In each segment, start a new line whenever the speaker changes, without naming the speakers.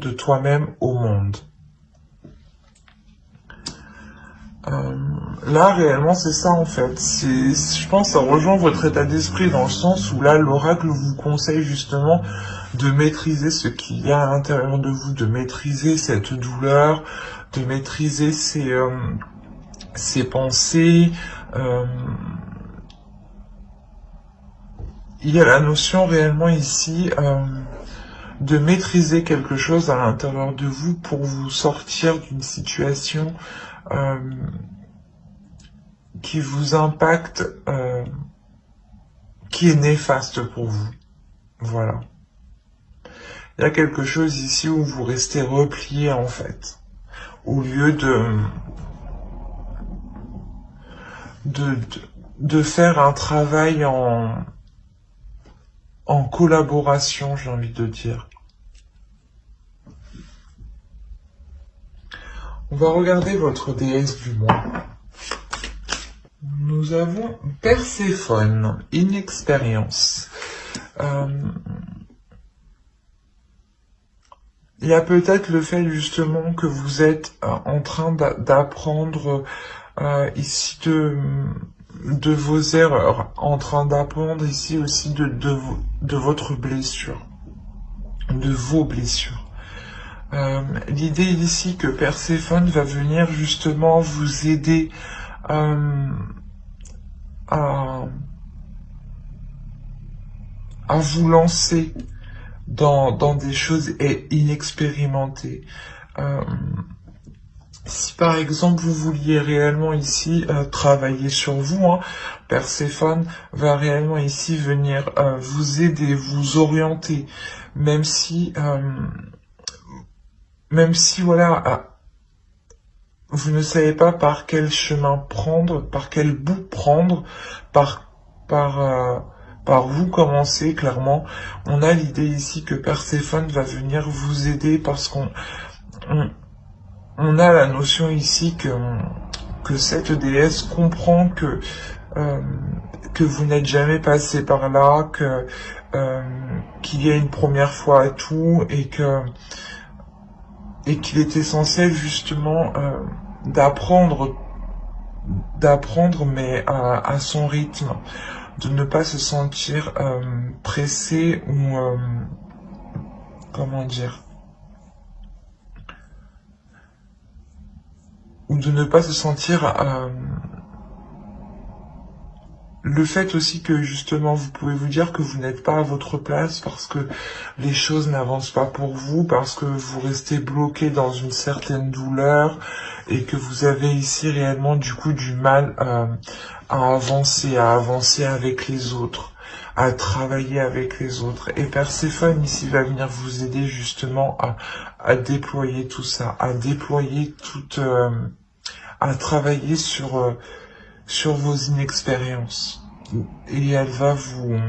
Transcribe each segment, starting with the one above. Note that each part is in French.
de toi-même au monde. Là, réellement, c'est ça, en fait. Je pense que ça rejoint votre état d'esprit dans le sens où là, l'oracle vous conseille justement de maîtriser ce qu'il y a à l'intérieur de vous, de maîtriser cette douleur, de maîtriser ses pensées. Il y a la notion réellement ici de maîtriser quelque chose à l'intérieur de vous pour vous sortir d'une situation qui vous impacte, qui est néfaste pour vous. Voilà. Il y a quelque chose ici où vous restez replié en fait, au lieu de faire un travail en collaboration, j'ai envie de dire. On va regarder votre déesse du mois. Nous avons Perséphone, inexpérience. Il y a peut-être le fait justement que vous êtes en train d'apprendre ici de vos erreurs, en train d'apprendre ici aussi de votre blessure, de vos blessures. L'idée ici que Perséphone va venir justement vous aider à vous lancer dans des choses inexpérimentées. Si par exemple vous vouliez réellement ici travailler sur vous, Perséphone va réellement ici venir vous aider, vous orienter, même si voilà, vous ne savez pas par quel chemin prendre, par quel bout prendre, par vous commencer, clairement. On a l'idée ici que Perséphone va venir vous aider parce qu'on a la notion ici que cette déesse comprend que vous n'êtes jamais passé par là, qu'il y a une première fois à tout et qu'il est essentiel justement d'apprendre mais à son rythme, de ne pas se sentir pressé ou comment dire, ou de ne pas se sentir le fait aussi que justement vous pouvez vous dire que vous n'êtes pas à votre place parce que les choses n'avancent pas pour vous, parce que vous restez bloqué dans une certaine douleur et que vous avez ici réellement du coup du mal à avancer avec les autres, à travailler avec les autres. Et Perséphone ici va venir vous aider justement à déployer tout ça, à déployer à travailler sur vos inexpériences. Et elle va vous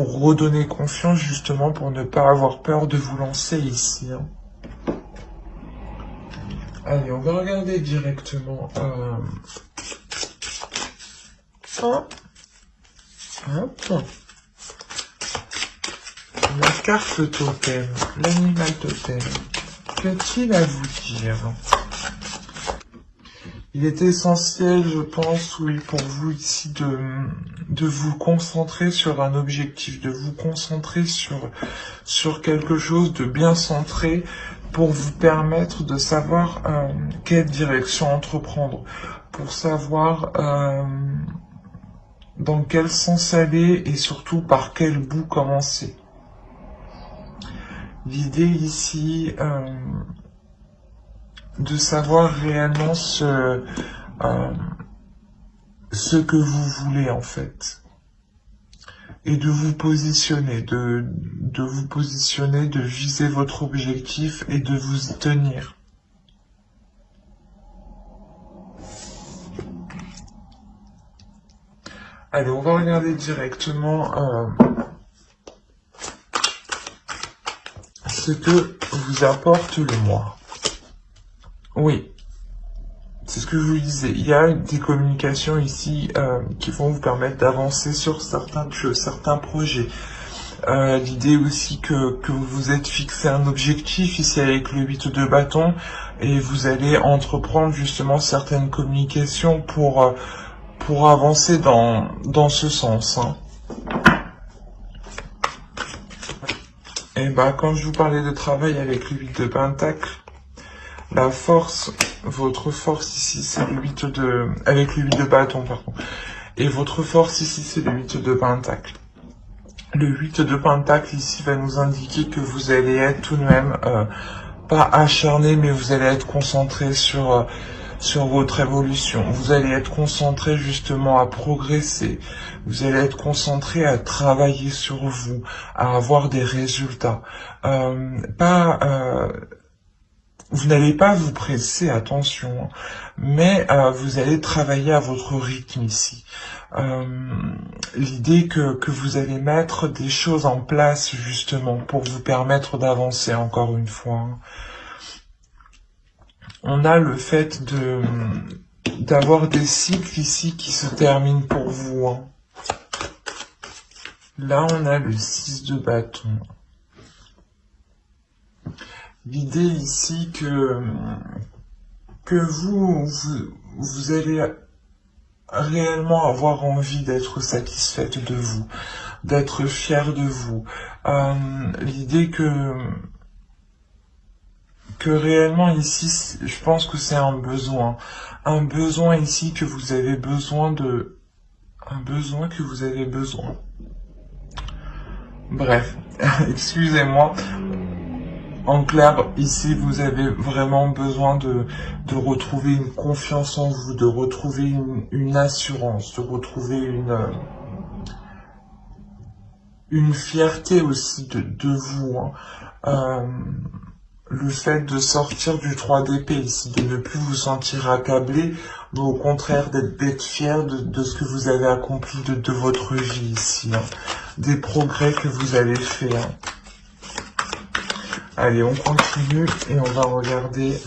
redonner confiance justement pour ne pas avoir peur de vous lancer ici. Allez, on va regarder directement. Hop. La carte totem, l'animal totem. Qu'a-t-il à vous dire ? Il est essentiel, je pense, oui, pour vous ici de vous concentrer sur un objectif, de vous concentrer sur quelque chose de bien centré pour vous permettre de savoir quelle direction entreprendre, pour savoir dans quel sens aller et surtout par quel bout commencer. L'idée ici de savoir réellement ce que vous voulez en fait, et de vous positionner, de vous positionner, de viser votre objectif et de vous y tenir. Allez, on va regarder directement ce que vous apporte le mois. Oui, c'est ce que je vous disais. Il y a des communications ici qui vont vous permettre d'avancer sur certains projets. L'idée aussi que vous vous êtes fixé un objectif ici avec le 8 de bâton et vous allez entreprendre justement certaines communications pour avancer dans ce sens. Hein. Et bah, quand je vous parlais de travail avec le 8 de pentacle, la force, votre force ici, c'est le 8 de... avec le 8 de bâton, pardon. Et votre force ici, c'est le 8 de pentacle. Le 8 de pentacle ici va nous indiquer que vous allez être tout de même, pas acharné, mais vous allez être concentré sur votre évolution. Vous allez être concentré justement à progresser. Vous allez être concentré à travailler sur vous, à avoir des résultats. Vous n'allez pas vous presser, attention, mais vous allez travailler à votre rythme ici. L'idée que vous allez mettre des choses en place justement pour vous permettre d'avancer encore une fois. On a le fait d'avoir des cycles ici qui se terminent pour vous. Hein. Là, on a le 6 de bâton. L'idée ici que vous allez réellement avoir envie d'être satisfaite de vous, d'être fière de vous. L'idée que réellement ici, je pense que c'est un besoin ici que vous avez besoin que vous avez besoin. Bref, excusez-moi. En clair, ici, vous avez vraiment besoin de retrouver une confiance en vous, de retrouver une assurance, de retrouver une fierté aussi de vous. Hein. Le fait de sortir du 3 d'épée ici, de ne plus vous sentir accablé, mais au contraire d'être fier de ce que vous avez accompli de votre vie ici, hein. Des progrès que vous avez faits. Hein. Allez, on continue et on va regarder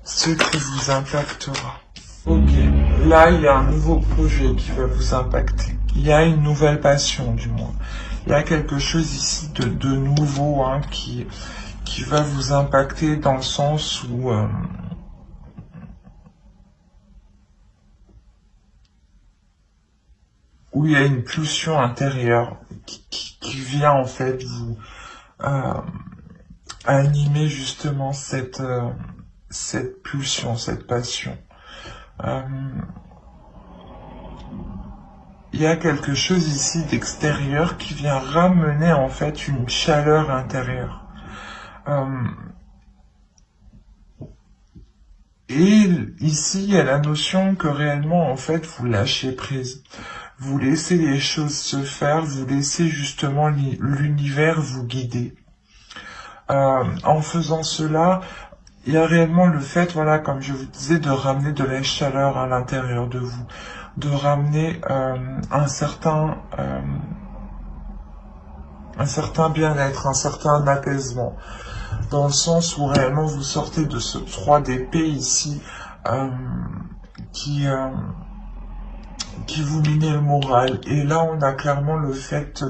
ce qui vous impactera. Ok, là il y a un nouveau projet qui va vous impacter. Il y a une nouvelle passion du moins. Il y a quelque chose ici de nouveau hein, qui va vous impacter dans le sens où il y a une pulsion intérieure qui vient en fait vous animer justement cette pulsion, cette passion. Il y a quelque chose ici d'extérieur qui vient ramener en fait une chaleur intérieure. Et ici, il y a la notion que réellement, en fait, vous lâchez prise. Vous laissez les choses se faire, vous laissez justement l'univers vous guider. En faisant cela, il y a réellement le fait, voilà, comme je vous disais, de ramener de la chaleur à l'intérieur de vous, de ramener un certain bien-être, un certain apaisement, dans le sens où réellement vous sortez de ce 3 d'épée ici, qui vous minait le moral. Et là, on a clairement le fait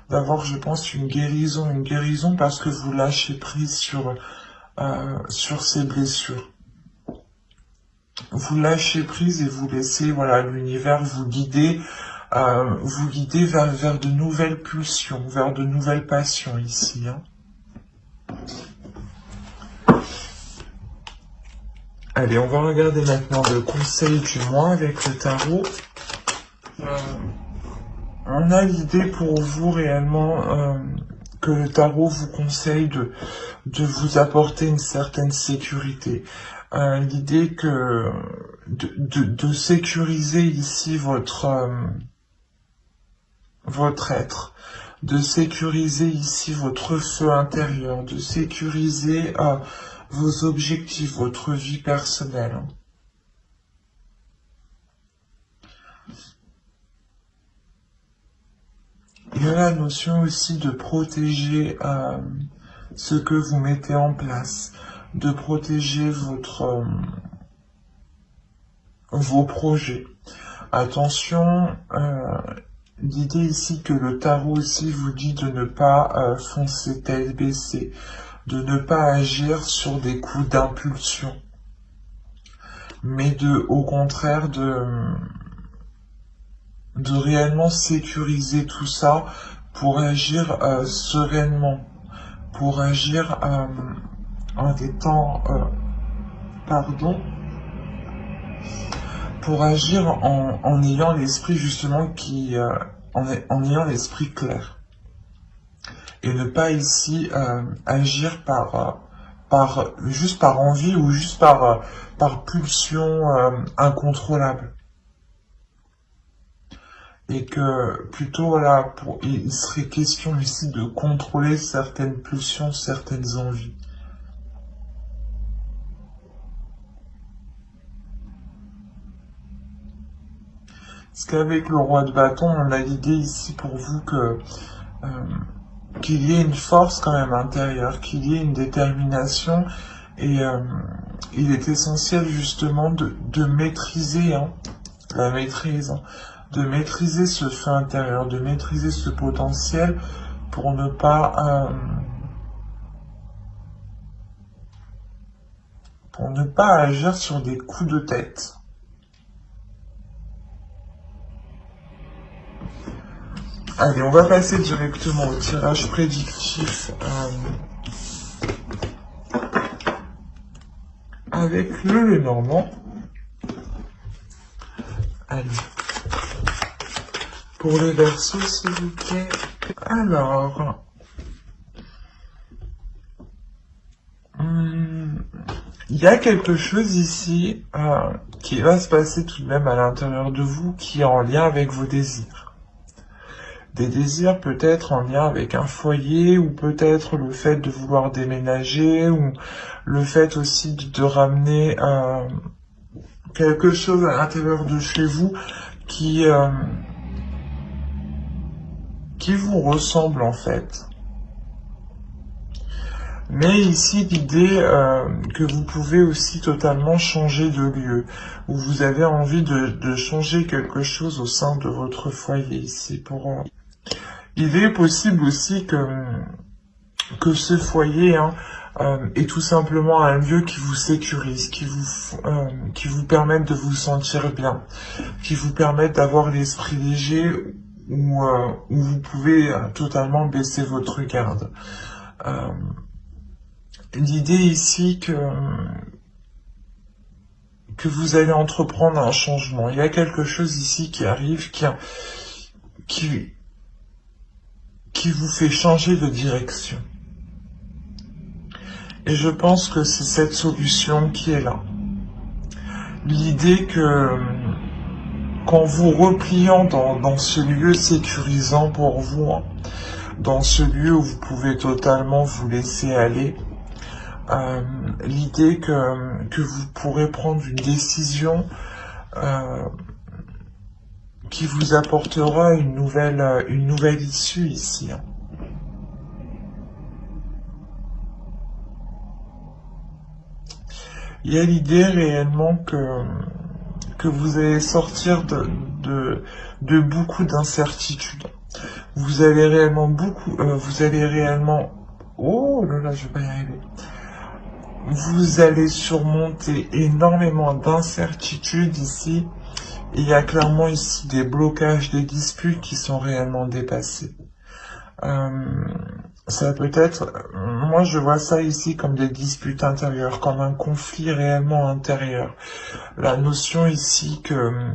d'avoir, je pense, une guérison parce que vous lâchez prise sur ces blessures. Vous lâchez prise et vous laissez, voilà, l'univers vous guider vers de nouvelles pulsions, vers de nouvelles passions ici. Hein. Allez, on va regarder maintenant le conseil du mois avec le tarot. On a l'idée pour vous réellement que le tarot vous conseille de vous apporter une certaine sécurité. L'idée que de sécuriser ici votre être, de sécuriser ici votre feu intérieur, de sécuriser vos objectifs, votre vie personnelle. Il y a la notion aussi de protéger ce que vous mettez en place, de protéger vos projets. Attention, l'idée ici que le tarot aussi vous dit de ne pas foncer tête baissée, de ne pas agir sur des coups d'impulsion, mais au contraire de réellement sécuriser tout ça pour agir sereinement, pour agir en étant, pardon, pour agir en ayant l'esprit justement en ayant l'esprit clair. Et ne pas ici agir juste par envie ou juste par pulsion incontrôlable. Et que plutôt voilà, il serait question ici de contrôler certaines pulsions, certaines envies. Parce qu'avec le roi de bâton, on a l'idée ici pour vous que qu'il y ait une force quand même intérieure, qu'il y ait une détermination, et il est essentiel justement de maîtriser la maîtrise, de maîtriser ce feu intérieur, de maîtriser ce potentiel pour ne pas agir sur des coups de tête. Allez, on va passer directement au tirage prédictif avec le Lenormand. Allez. Pour le Verseau, s'il vous plaît. Alors, il y a quelque chose ici qui va se passer tout de même à l'intérieur de vous qui est en lien avec vos désirs. Des désirs peut-être en lien avec un foyer, ou peut-être le fait de vouloir déménager, ou le fait aussi de ramener quelque chose à l'intérieur de chez vous qui vous ressemble en fait. Mais ici, l'idée que vous pouvez aussi totalement changer de lieu, où vous avez envie de changer quelque chose au sein de votre foyer ici. Il est possible aussi que ce foyer est tout simplement un lieu qui vous sécurise, qui vous permette de vous sentir bien, qui vous permette d'avoir l'esprit léger, où vous pouvez totalement baisser votre garde. L'idée ici que vous allez entreprendre un changement. Il y a quelque chose ici qui arrive, qui vous fait changer de direction. Et je pense que c'est cette solution qui est là. L'idée que qu'en vous repliant dans ce lieu sécurisant pour vous, dans ce lieu où vous pouvez totalement vous laisser aller, l'idée que vous pourrez prendre une décision qui vous apportera une nouvelle issue ici. Il y a l'idée réellement que vous allez sortir de beaucoup d'incertitudes. Vous allez réellement oh là là, je vais pas y arriver. Vous allez surmonter énormément d'incertitudes ici. Et il y a clairement ici des blocages, des disputes qui sont réellement dépassés. Ça peut être, moi je vois ça ici comme des disputes intérieures, comme un conflit réellement intérieur. La notion ici que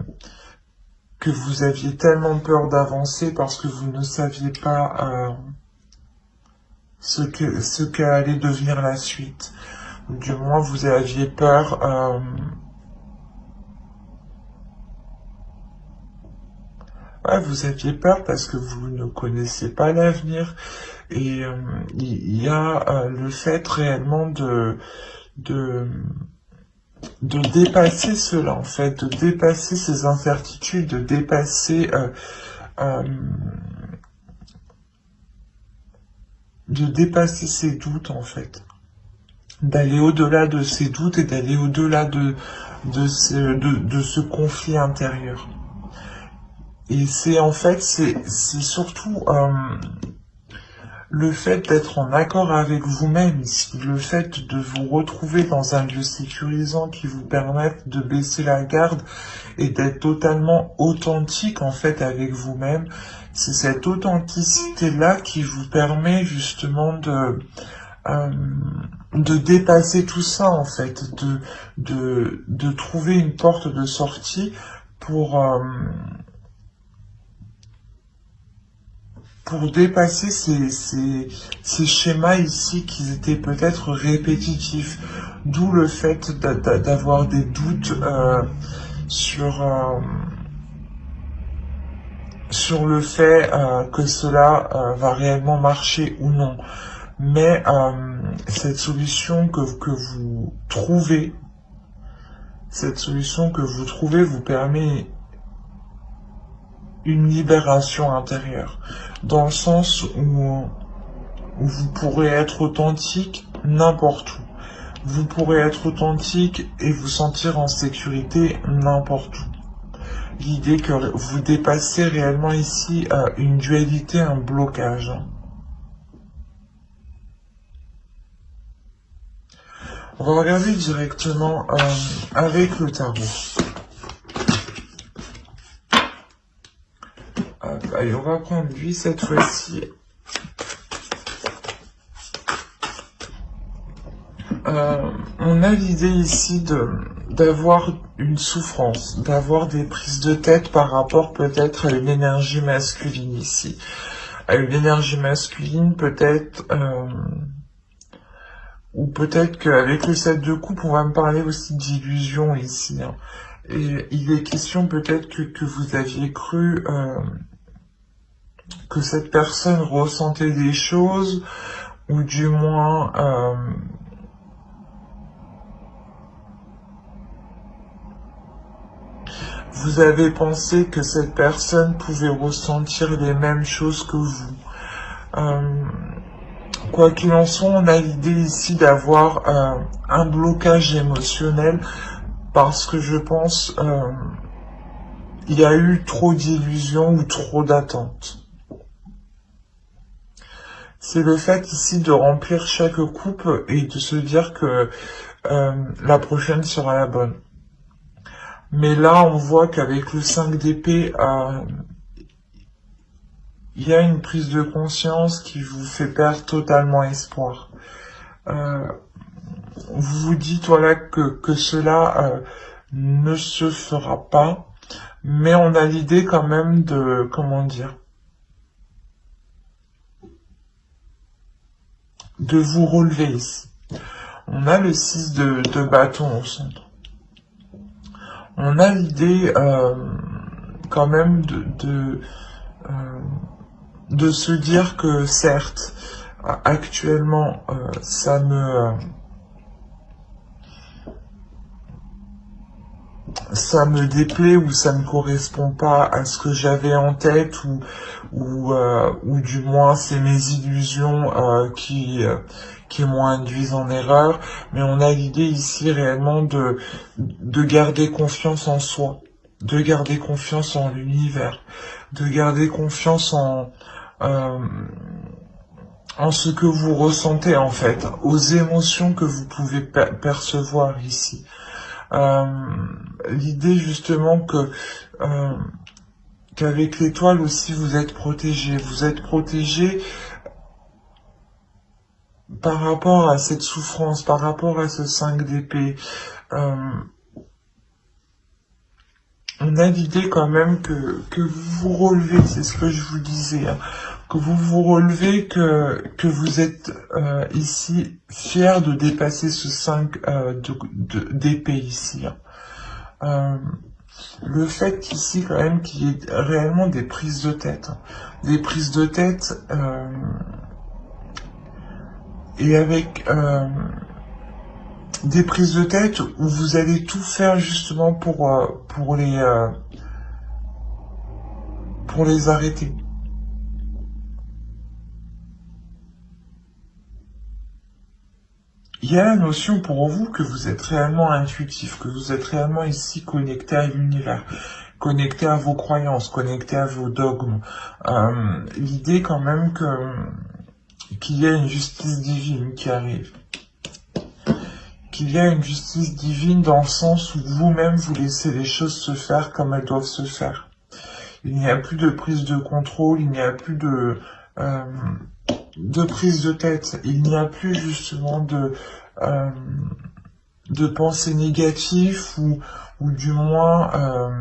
vous aviez tellement peur d'avancer parce que vous ne saviez pas ce qu'allait devenir la suite. Du moins vous aviez peur vous aviez peur parce que vous ne connaissez pas l'avenir, et il y a le fait réellement de dépasser cela en fait, de dépasser ces incertitudes, de dépasser ces doutes en fait, d'aller au-delà de ces doutes et d'aller au-delà de ce conflit intérieur. Et c'est en fait, c'est surtout le fait d'être en accord avec vous-même ici, le fait de vous retrouver dans un lieu sécurisant qui vous permette de baisser la garde et d'être totalement authentique en fait avec vous-même. C'est cette authenticité-là qui vous permet justement de dépasser tout ça en fait, de trouver une porte de sortie pour dépasser ces schémas ici qui étaient peut-être répétitifs, d'où le fait d'avoir des doutes sur le fait que cela va réellement marcher ou non. Mais cette solution que vous trouvez, vous permet une libération intérieure, dans le sens où vous pourrez être authentique n'importe où. Vous pourrez être authentique et vous sentir en sécurité n'importe où. L'idée que vous dépassez réellement ici une dualité, un blocage. On va regarder directement avec le tarot. Allez, on va prendre lui cette fois-ci. On a l'idée ici d'avoir une souffrance, d'avoir des prises de tête par rapport peut-être à une énergie masculine ici. À une énergie masculine peut-être, ou peut-être qu'avec le 7 de coupe, on va me parler aussi d'illusion ici. Hein. Et il est question peut-être que vous aviez cru que cette personne ressentait des choses, ou du moins vous avez pensé que cette personne pouvait ressentir les mêmes choses que vous. Quoi qu'il en soit, on a l'idée ici d'avoir un blocage émotionnel parce que je pense il y a eu trop d'illusions ou trop d'attentes. C'est le fait ici de remplir chaque coupe et de se dire que la prochaine sera la bonne. Mais là, on voit qu'avec le 5 d'épée, il y a une prise de conscience qui vous fait perdre totalement espoir. Vous vous dites voilà que cela ne se fera pas, mais on a l'idée quand même de, comment dire, de vous relever ici. On a le 6 de bâton au centre. On a l'idée quand même de se dire que certes, actuellement, ça me déplaît ou ça ne correspond pas à ce que j'avais en tête ou du moins c'est mes illusions qui m'ont induit en erreur, mais on a l'idée ici réellement de garder confiance en soi, de garder confiance en l'univers, de garder confiance en ce que vous ressentez en fait, aux émotions que vous pouvez percevoir ici. L'idée justement que qu'avec l'étoile aussi vous êtes protégé par rapport à cette souffrance, par rapport à ce 5 d'épée. On a l'idée quand même que vous vous relevez, c'est ce que je vous disais, hein, que vous vous relevez, que vous êtes ici fier de dépasser ce 5 d'épée ici. Hein. Le fait ici quand même qu'il y ait réellement des prises de tête, hein, des prises de tête et avec des prises de tête où vous allez tout faire justement pour les arrêter. il y a la notion pour vous que vous êtes réellement intuitif, que vous êtes réellement ici connecté à l'univers, connecté à vos croyances, connecté à vos dogmes. L'idée quand même qu'il y a une justice divine qui arrive. Qu'il y a une justice divine dans le sens où vous-même vous laissez les choses se faire comme elles doivent se faire. Il n'y a plus de prise de contrôle, il n'y a plus de prise de tête, il n'y a plus justement de pensées négatives ou du moins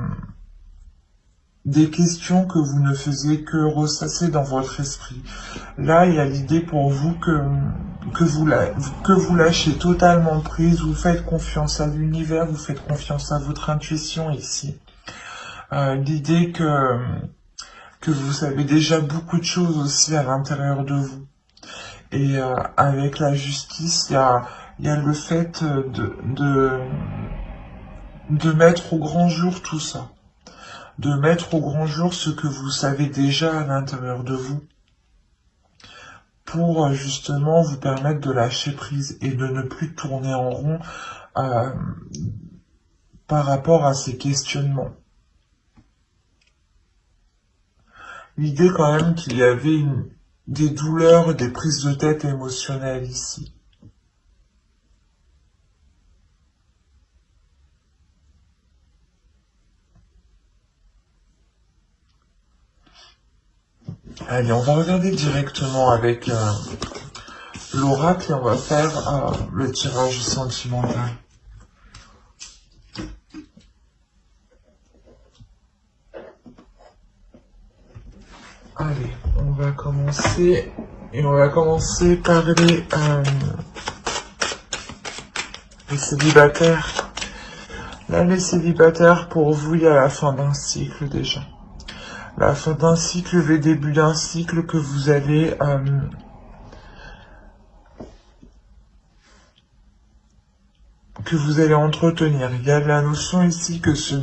des questions que vous ne faisiez que ressasser dans votre esprit. Là, il y a l'idée pour vous que vous lâchez totalement prise, vous faites confiance à l'univers, vous faites confiance à votre intuition ici. L'idée que vous savez déjà beaucoup de choses aussi à l'intérieur de vous. Et avec la justice, il y a le fait de mettre au grand jour tout ça. De mettre au grand jour ce que vous savez déjà à l'intérieur de vous. Pour justement vous permettre de lâcher prise et de ne plus tourner en rond par rapport à ces questionnements. L'idée quand même qu'il y avait des douleurs, des prises de tête émotionnelles ici. Allez, on va regarder directement avec l'oracle et on va faire le tirage sentimental. Allez, on va commencer et on va commencer par les célibataires. Là, les célibataires, pour vous, il y a la fin d'un cycle déjà. La fin d'un cycle, le début d'un cycle que vous allez entretenir. Il y a la notion ici que ce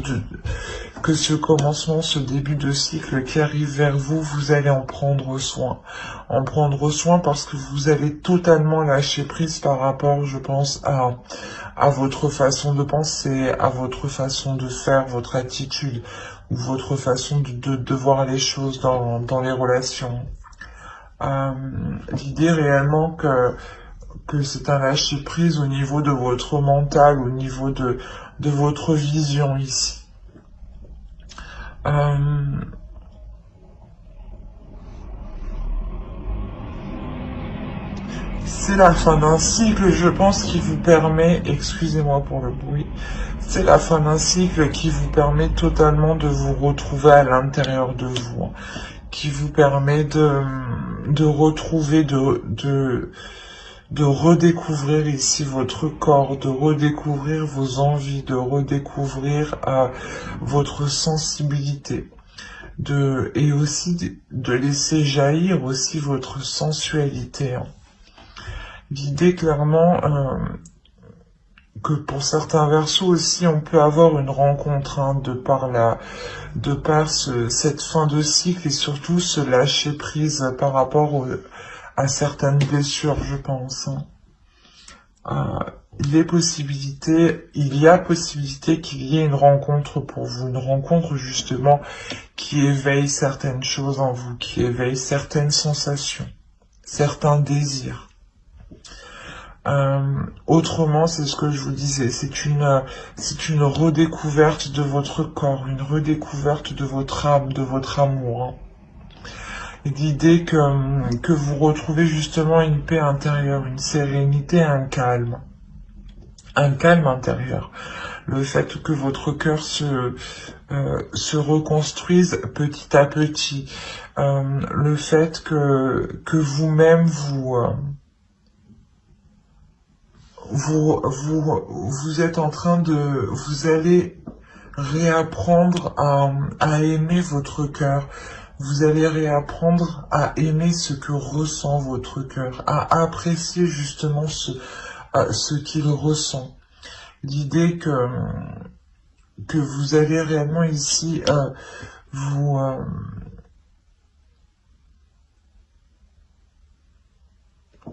commencement, ce début de cycle qui arrive vers vous, vous allez en prendre soin. En prendre soin parce que vous allez totalement lâcher prise par rapport, je pense, à votre façon de penser, à votre façon de faire, votre attitude, ou votre façon de voir les choses dans les relations. L'idée réellement que c'est un lâcher prise au niveau de votre mental, au niveau de votre vision ici. C'est la fin d'un cycle, je pense, qui vous permet, excusez-moi pour le bruit, c'est la fin d'un cycle qui vous permet totalement de vous retrouver à l'intérieur de vous, qui vous permet de retrouver, de redécouvrir ici votre corps, de redécouvrir vos envies, de redécouvrir votre sensibilité, et aussi de laisser jaillir aussi votre sensualité. L'idée clairement que pour certains versos aussi on peut avoir une rencontre de par cette fin de cycle et surtout se lâcher prise par rapport à certaines blessures, je pense. Il y a possibilité qu'il y ait une rencontre pour vous, une rencontre justement qui éveille certaines choses en vous, qui éveille certaines sensations, certains désirs. Autrement, c'est ce que je vous disais, c'est une redécouverte de votre corps, une redécouverte de votre âme, de votre amour. L'idée que vous retrouvez justement une paix intérieure, une sérénité, un calme intérieur. Le fait que votre cœur se reconstruise petit à petit. Le fait que vous-même vous êtes en train vous allez réapprendre à aimer votre cœur. Vous allez réapprendre à aimer ce que ressent votre cœur, à apprécier justement ce qu'il ressent. L'idée que vous allez réellement ici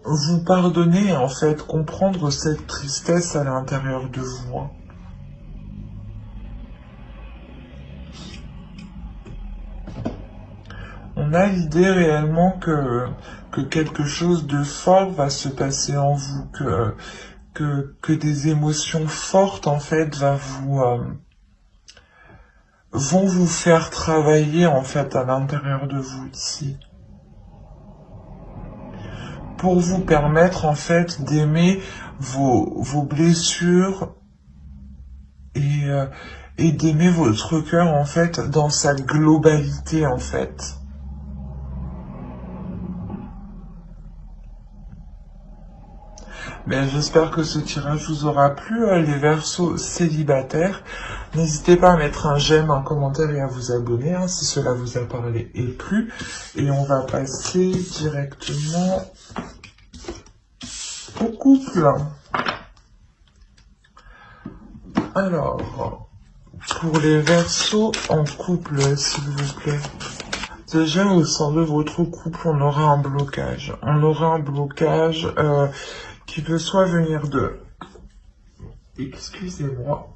vous pardonner, en fait, comprendre cette tristesse à l'intérieur de vous. Hein. On a l'idée réellement que quelque chose de fort va se passer en vous, que des émotions fortes, en fait, vont vous faire travailler, en fait, à l'intérieur de vous ici. Pour vous permettre, en fait, d'aimer vos blessures et d'aimer votre cœur, en fait, dans sa globalité, en fait. Ben, j'espère que ce tirage vous aura plu, les Verseaux célibataires. N'hésitez pas à mettre un j'aime, un commentaire et à vous abonner hein, si cela vous a parlé et plu. Et on va passer directement au couple. Alors, pour les Verseaux en couple, s'il vous plaît. Déjà, au sein de votre couple, on aura un blocage. On aura un blocage qui peut soit venir de... Excusez-moi.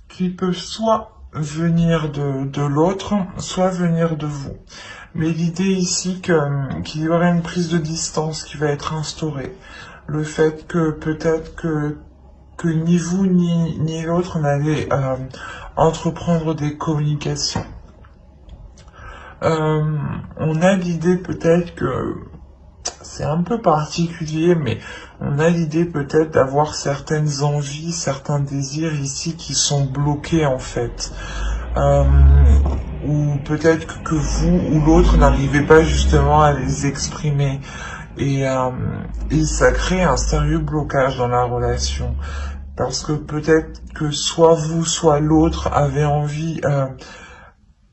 Qui peut soit venir de l'autre, soit venir de vous. Mais l'idée ici qu'il y aurait une prise de distance qui va être instaurée. Le fait que peut-être que ni vous ni l'autre n'allez entreprendre des communications. On a l'idée peut-être que c'est un peu particulier, mais on a l'idée peut-être d'avoir certaines envies, certains désirs ici qui sont bloqués en fait. Ou peut-être que vous ou l'autre n'arrivez pas justement à les exprimer. Et ça crée un sérieux blocage dans la relation. Parce que peut-être que soit vous, soit l'autre avez envie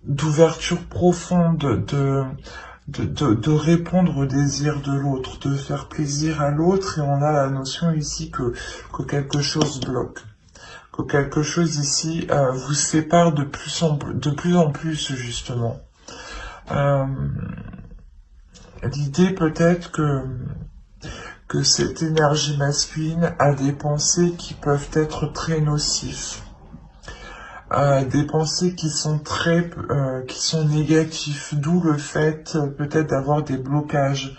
d'ouverture profonde, de répondre aux désirs de l'autre, de faire plaisir à l'autre, et on a la notion ici que quelque chose bloque, que quelque chose ici vous sépare de plus en plus justement. L'idée peut-être que cette énergie masculine a des pensées qui peuvent être très nocifs. Des pensées qui sont qui sont négatifs, d'où le fait peut-être d'avoir des blocages.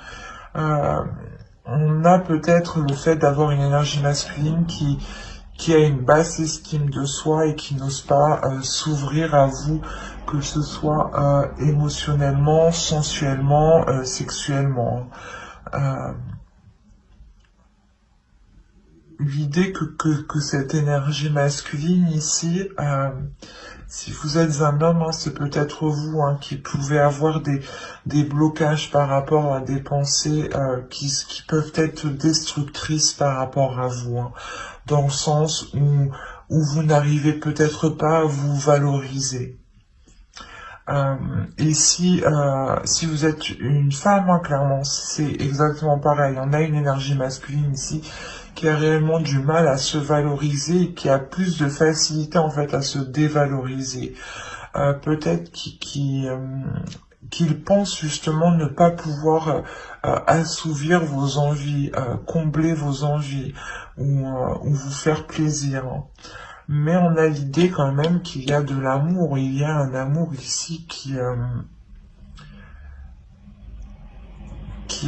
On a peut-être le fait d'avoir une énergie masculine qui a une basse estime de soi et qui n'ose pas s'ouvrir à vous, que ce soit émotionnellement, sensuellement, sexuellement. L'idée que cette énergie masculine ici, si vous êtes un homme, hein, c'est peut-être vous hein, qui pouvez avoir des blocages par rapport à des pensées qui peuvent être destructrices par rapport à vous, hein, dans le sens où vous n'arrivez peut-être pas à vous valoriser. Et si vous êtes une femme, hein, clairement, c'est exactement pareil. On a une énergie masculine ici qui a réellement du mal à se valoriser et qui a plus de facilité en fait à se dévaloriser. Peut-être qu'il pense justement ne pas pouvoir assouvir vos envies, combler vos envies ou vous faire plaisir. Hein. Mais on a l'idée quand même qu'il y a de l'amour, il y a un amour ici qui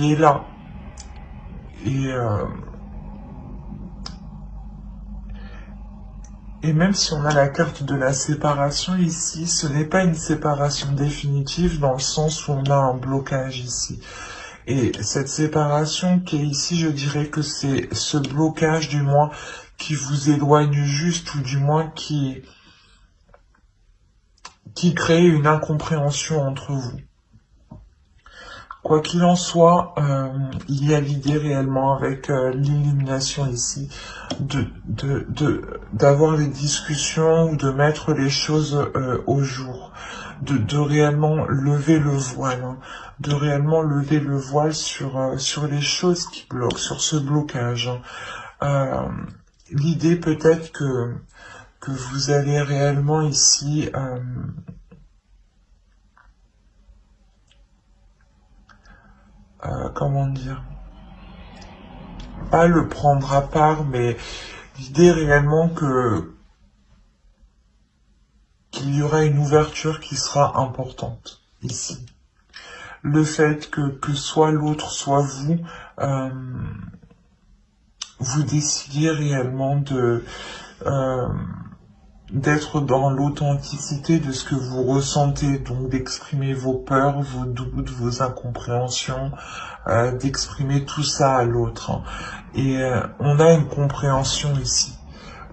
est là. Et même si on a la carte de la séparation ici, ce n'est pas une séparation définitive dans le sens où on a un blocage ici. Et cette séparation qui est ici, je dirais que c'est ce blocage du moins qui vous éloigne juste ou du moins qui crée une incompréhension entre vous. Quoi qu'il en soit, il y a l'idée réellement avec l'illumination ici d'avoir des discussions ou de mettre les choses au jour, de réellement lever le voile, hein, de réellement lever le voile sur les choses qui bloquent, sur ce blocage. Hein. L'idée peut-être que vous allez réellement ici comment dire, pas le prendre à part, mais l'idée réellement qu'il y aura une ouverture qui sera importante ici. Le fait que soit l'autre, soit vous, vous décidiez réellement d'être dans l'authenticité de ce que vous ressentez, donc d'exprimer vos peurs, vos doutes, vos incompréhensions, d'exprimer tout ça à l'autre. Et on a une compréhension ici.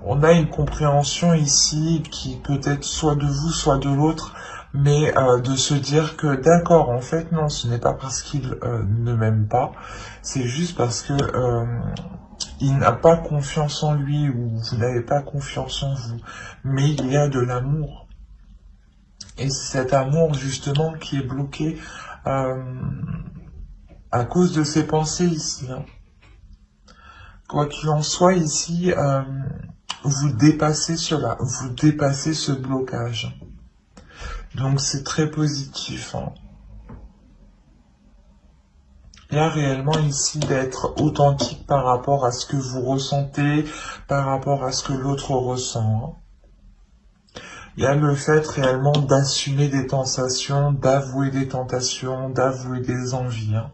On a une compréhension ici qui peut être soit de vous, soit de l'autre, mais de se dire que d'accord, en fait non, ce n'est pas parce qu'il ne m'aime pas, c'est juste parce que il n'a pas confiance en lui ou vous n'avez pas confiance en vous, mais il y a de l'amour. Et c'est cet amour justement qui est bloqué à cause de ses pensées ici. Hein. Quoi qu'il en soit ici, vous dépassez cela, vous dépassez ce blocage. Donc c'est très positif. Hein. Il y a réellement ici d'être authentique par rapport à ce que vous ressentez, par rapport à ce que l'autre ressent. Il y a le fait réellement d'assumer des tentations, d'avouer des tentations, d'avouer des envies. Hein.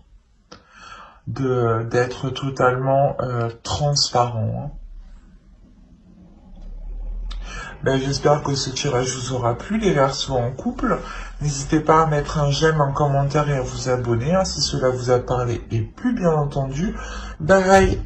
D'être totalement transparent. Hein. Ben, j'espère que ce tirage vous aura plu, les Verseaux en couple. N'hésitez pas à mettre un j'aime, un commentaire et à vous abonner hein, si cela vous a parlé. Et plus bien entendu, bye!